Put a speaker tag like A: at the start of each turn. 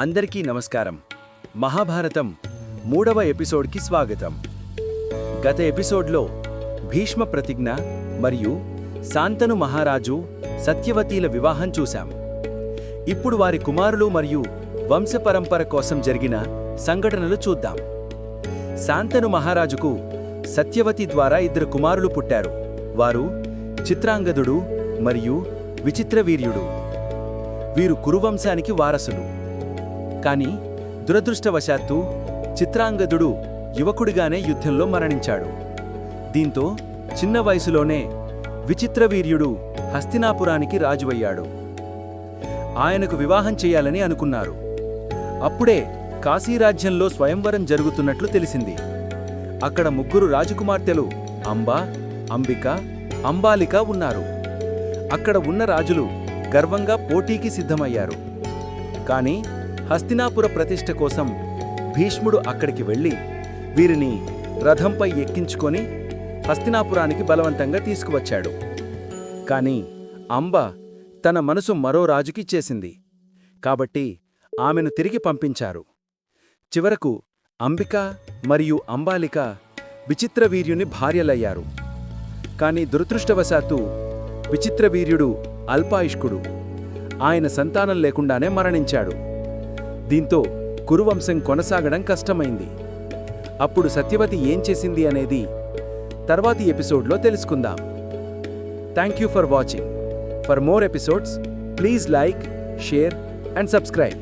A: అందరికీ నమస్కారం. మహాభారతం 3వ ఎపిసోడ్కి స్వాగతం. గత ఎపిసోడ్లో భీష్మ ప్రతిజ్ఞ మరియు శాంతను మహారాజు సత్యవతీల వివాహం చూశాం. ఇప్పుడు వారి కుమారులు మరియు వంశపరంపర కోసం జరిగిన సంఘటనలు చూద్దాం. శాంతను మహారాజుకు సత్యవతి ద్వారా 2 కుమారులు పుట్టారు. వారు చిత్రాంగదుడు మరియు విచిత్రవీర్యుడు. వీరు కురువంశానికి వారసులు. కానీ దురదృష్టవశాత్తు చిత్రాంగదుడు యువకుడిగానే యుద్ధంలో మరణించాడు. దీంతో చిన్న వయసులోనే విచిత్రవీర్యుడు హస్తినాపురానికి రాజువయ్యాడు. ఆయనకు వివాహం చేయాలని అనుకున్నారు. అప్పుడే కాశీరాజ్యంలో స్వయంవరం జరుగుతున్నట్లు తెలిసింది. అక్కడ 3 రాజకుమార్తెలు అంబ, అంబిక, అంబాలిక ఉన్నారు. అక్కడ ఉన్న రాజులు గర్వంగా పోటీకి సిద్ధమయ్యారు. కానీ హస్తినాపుర ప్రతిష్ఠ కోసం భీష్ముడు అక్కడికి వెళ్ళి వీరిని రథంపై ఎక్కించుకొని హస్తినాపురానికి బలవంతంగా తీసుకువచ్చాడు. కాని అంబ తన మనసు మరో రాజుకిచ్చేసింది. కాబట్టి ఆమెను తిరిగి పంపించారు. చివరకు అంబిక మరియు అంబాలిక విచిత్రవీర్యుని భార్యలయ్యారు. కాని దురదృష్టవశాత్తు విచిత్రవీర్యుడు అల్పాయుష్కుడు. ఆయన సంతానం లేకుండానే మరణించాడు. దీంతో కురువంశం కొనసాగడం కష్టమైంది. అప్పుడు సత్యవతి ఏం చేసింది అనేది తర్వాతి ఎపిసోడ్లో తెలుసుకుందాం. Thank you for watching. For more episodes please like, share and subscribe.